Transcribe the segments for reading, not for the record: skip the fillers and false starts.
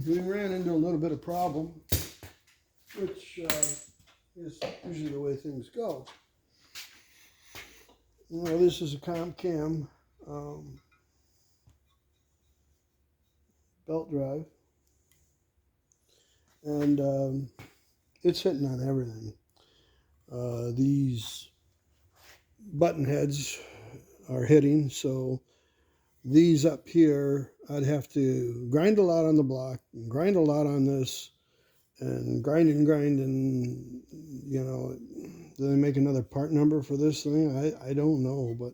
we ran into a little bit of problem, which is usually the way things go. Well, this is a cam belt drive, and it's hitting on everything. These button heads are hitting, so these up here, I'd have to grind a lot on the block, and grind a lot on this, and grind, and you know, do they make another part number for this thing? I don't know, but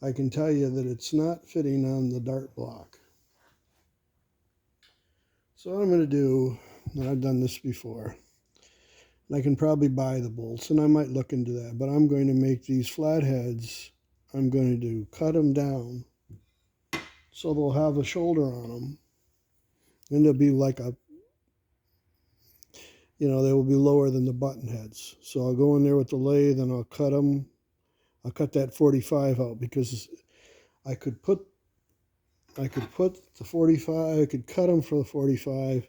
I can tell you that it's not fitting on the Dart block. So what I'm going to do, and I've done this before, and I can probably buy the bolts, and I might look into that, but I'm going to make these flatheads, I'm going to cut them down so they'll have a shoulder on them, and they'll be like a, you know, they will be lower than the button heads. So I'll go in there with the lathe and I'll cut them. I'll cut that 45 out because I could put the 45, I could cut them for the 45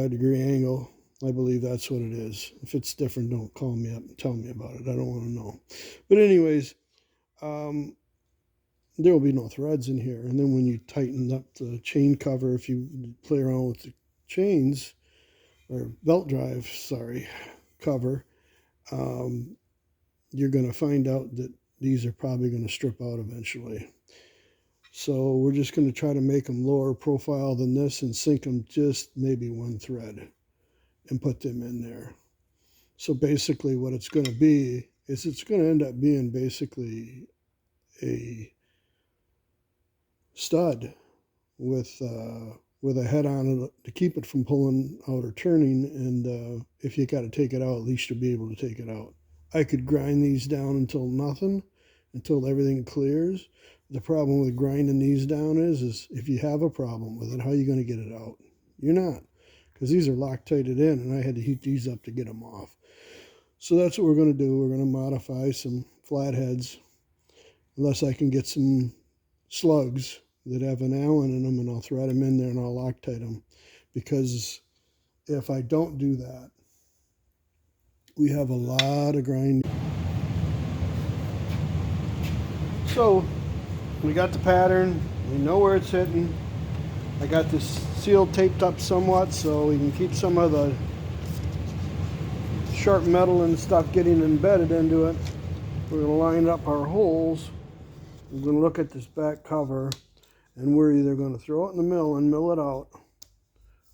degree angle. I believe that's what it is. If it's different, don't call me up and tell me about it. I don't want to know. But anyways, there will be no threads in here. And then when you tighten up the chain cover, if you play around with the chains, or belt drive, sorry, cover, you're going to find out that these are probably going to strip out eventually. So we're just going to try to make them lower profile than this and sink them just maybe one thread and put them in there. So basically what it's going to be is it's going to end up being basically a stud with a head on it to keep it from pulling out or turning, and if you got to take it out, at least you'll be able to take it out. I could grind these down until nothing, until everything clears. The problem with grinding these down is if you have a problem with it, how are you going to get it out? You're not, because these are Loctited in, and I had to heat these up to get them off. So that's what we're going to do. We're going to modify some flatheads, unless I can get some slugs that have an Allen in them, and I'll thread them in there and I'll Loctite them, because if I don't do that, we have a lot of grinding. So we got the pattern, we know where it's hitting. I got this seal taped up somewhat so we can keep some of the sharp metal and stuff getting embedded into it. We're going to line up our holes. I'm going to look at this back cover, and we're either going to throw it in the mill and mill it out,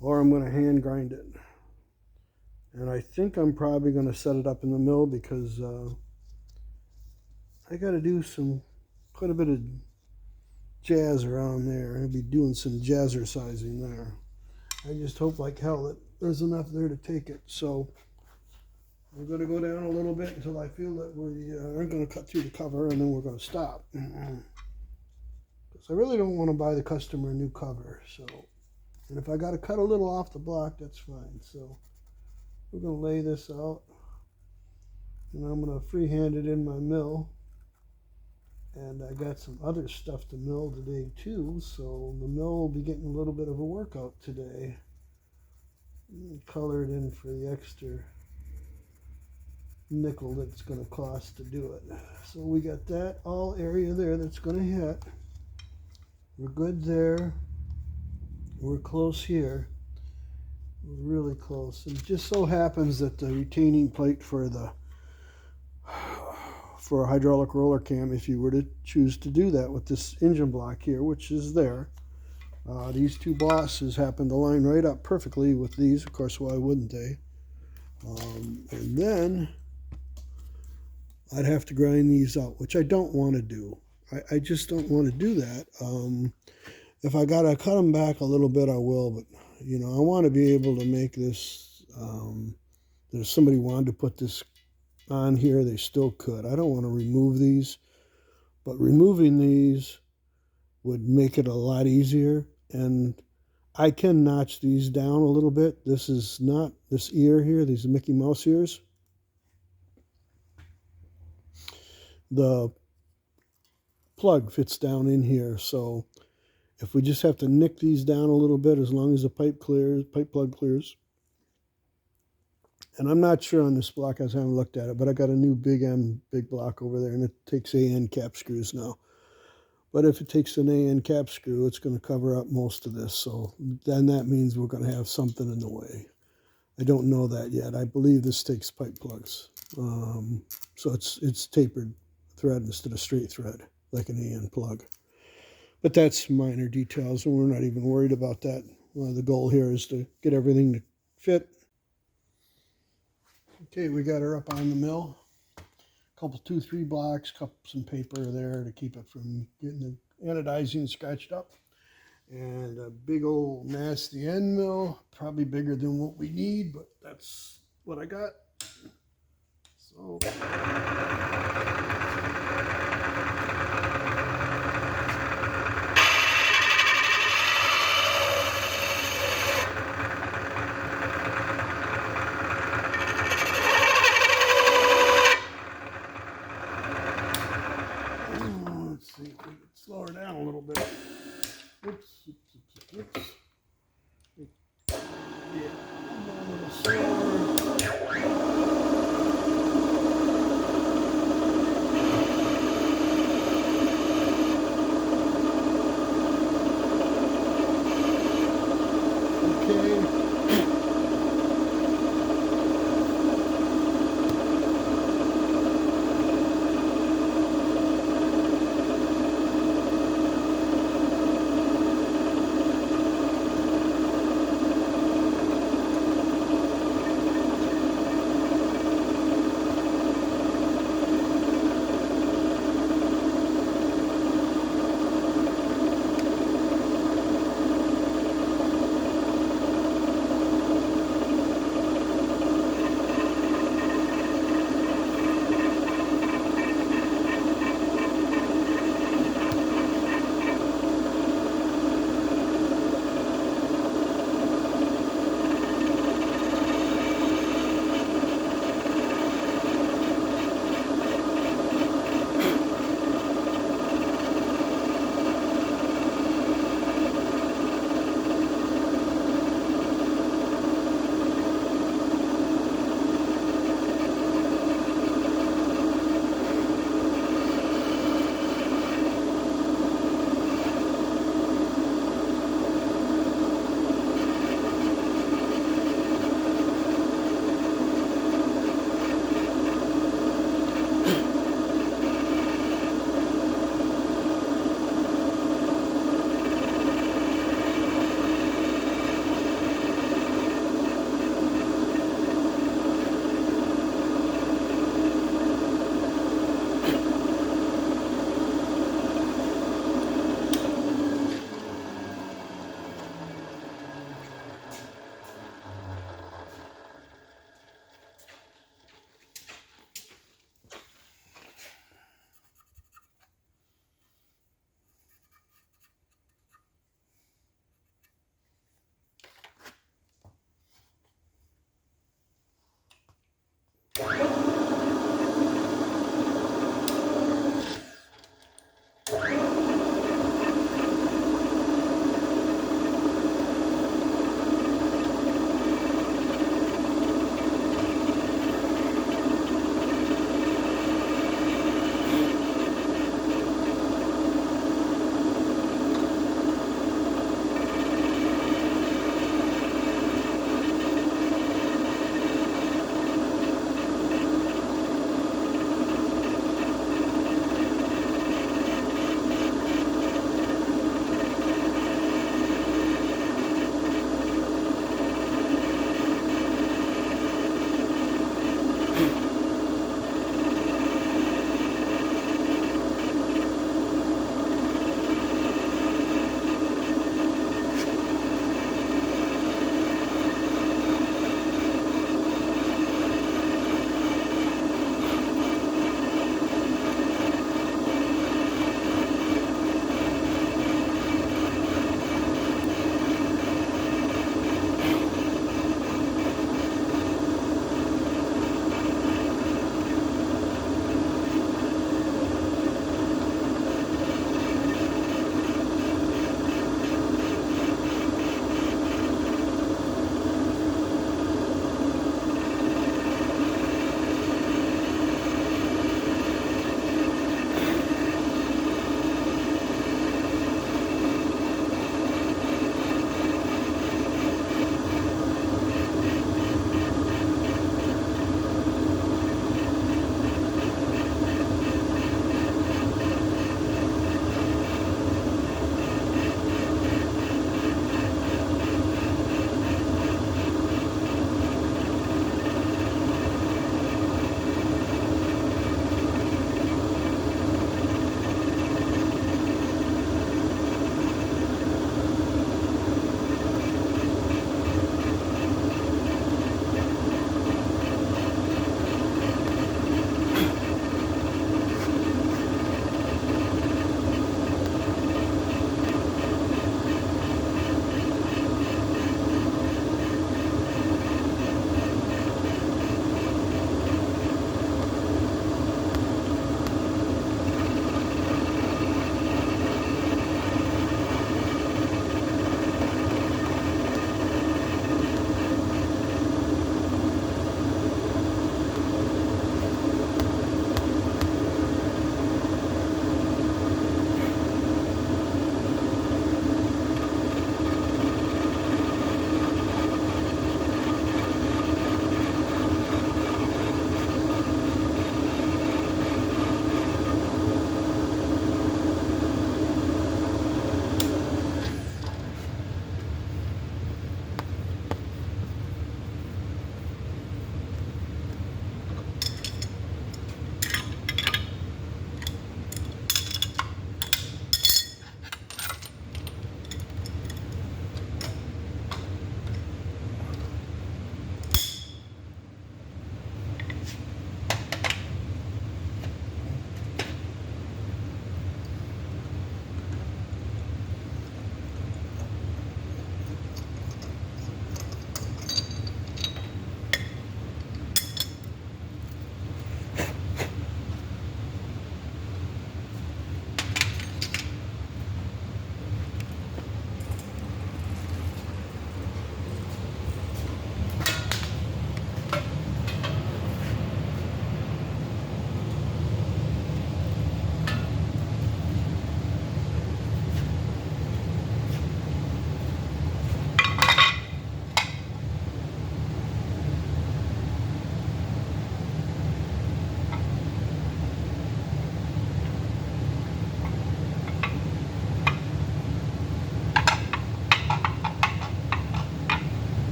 or I'm going to hand grind it. And I think I'm probably going to set it up in the mill, because I got to do quite a bit of jazz around there. I'll be doing some jazzercising there. I just hope like hell that there's enough there to take it. So we're going to go down a little bit until I feel that we are going to cut through the cover, and then we're going to stop. I really don't want to buy the customer a new cover, so, and if I got to cut a little off the block, that's fine. So we're going to lay this out, and I'm going to freehand it in my mill, and I got some other stuff to mill today too, so the mill will be getting a little bit of a workout today. Color it in for the extra nickel that's going to cost to do it. So we got that all area there that's going to hit. We're good there. We're close here. We're really close. And it just so happens that the retaining plate for a hydraulic roller cam, if you were to choose to do that with this engine block here, which is there, these two bosses happen to line right up perfectly with these. Of course, why wouldn't they? And then I'd have to grind these out, which I don't want to do. I just don't want to do that. If I got to cut them back a little bit, I will. But, you know, I want to be able to make this, that if somebody wanted to put this on here, they still could. I don't want to remove these. But removing these would make it a lot easier. And I can notch these down a little bit. This is not this ear here. These are Mickey Mouse ears. The plug fits down in here, so If we just have to nick these down a little bit, as long as the pipe plug clears. And I'm not sure on this block, I haven't looked at it, but I got a new big block over there, and it takes AN cap screws now. But if it takes an AN cap screw, it's going to cover up most of this. So then that means we're going to have something in the way. I don't know that yet. I believe this takes pipe plugs. So it's tapered thread instead of straight thread, like an AN plug. But that's minor details, and we're not even worried about that. The goal here is to get everything to fit. Okay, we got her up on the mill. Couple 2-3 blocks, some paper there to keep it from getting the anodizing scratched up. And a big old nasty end mill, probably bigger than what we need, but that's what I got. So let's see if we can slow her down a little bit. Oops. Yeah, a little slower. Okay.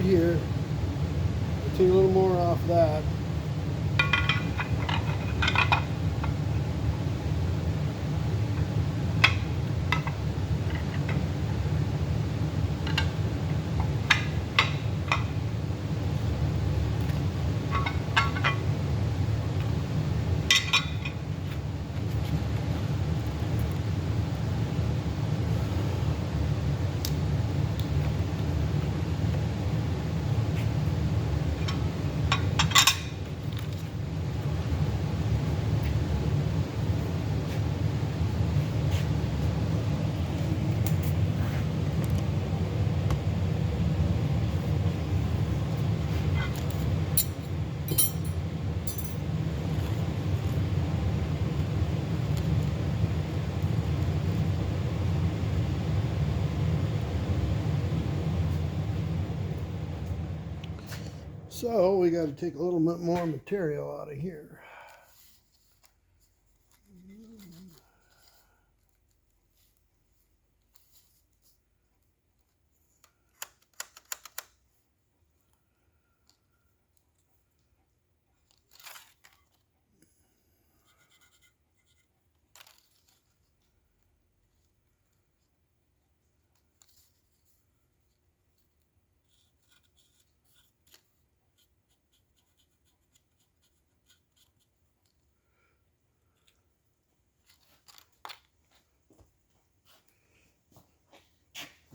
here. I'll take a little more off that. So we got to take a little bit more material out of here.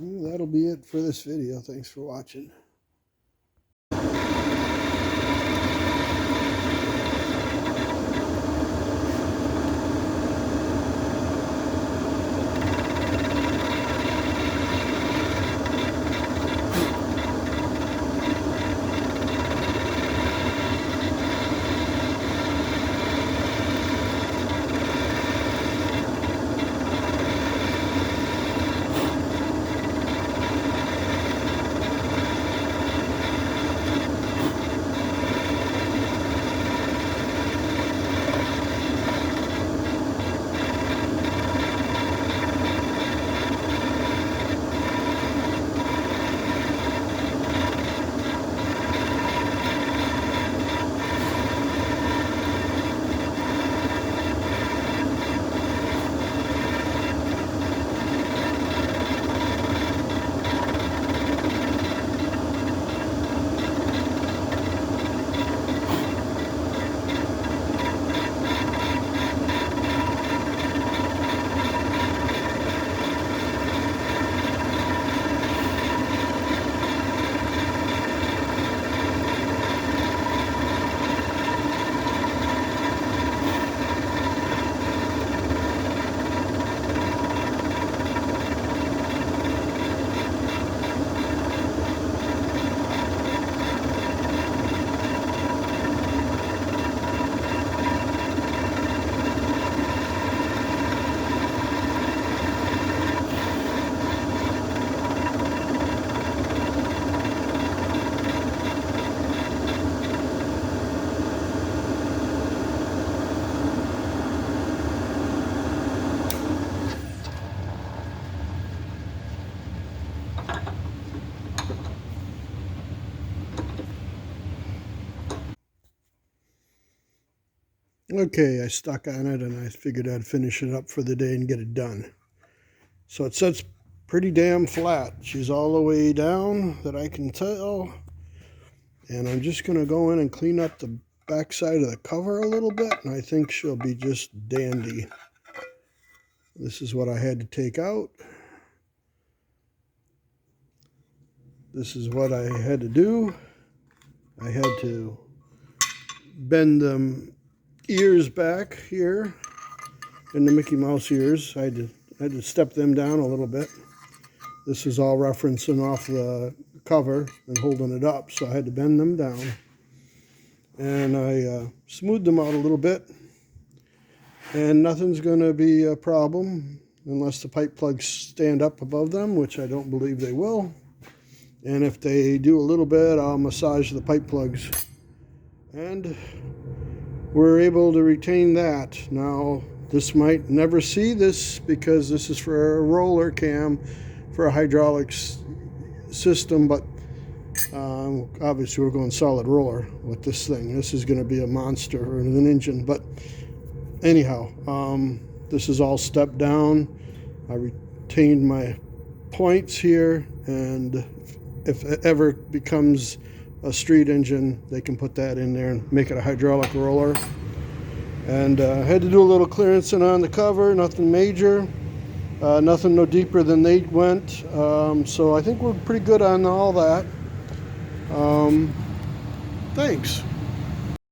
That'll be it for this video. Thanks for watching. Okay, I stuck on it and I figured I'd finish it up for the day and get it done. So it sits pretty damn flat. She's all the way down that I can tell. And I'm just going to go in and clean up the back side of the cover a little bit, and I think she'll be just dandy. This is what I had to take out. This is what I had to do. I had to bend them ears back here in the Mickey Mouse ears. I had to step them down a little bit. This is all referencing off the cover and holding it up, so I had to bend them down. And I smoothed them out a little bit. And nothing's going to be a problem unless the pipe plugs stand up above them, which I don't believe they will. And if they do a little bit, I'll massage the pipe plugs. And we're able to retain that. Now, this might never see this because this is for a roller cam for a hydraulics system, but Obviously we're going solid roller with this thing. This is going to be a monster of an engine, but anyhow, this is all stepped down. I retained my points here, and if it ever becomes a street engine, they can put that in there and make it a hydraulic roller. And I had to do a little clearancing on the cover, nothing major, nothing no deeper than they went. So I think we're pretty good on all that. Thanks.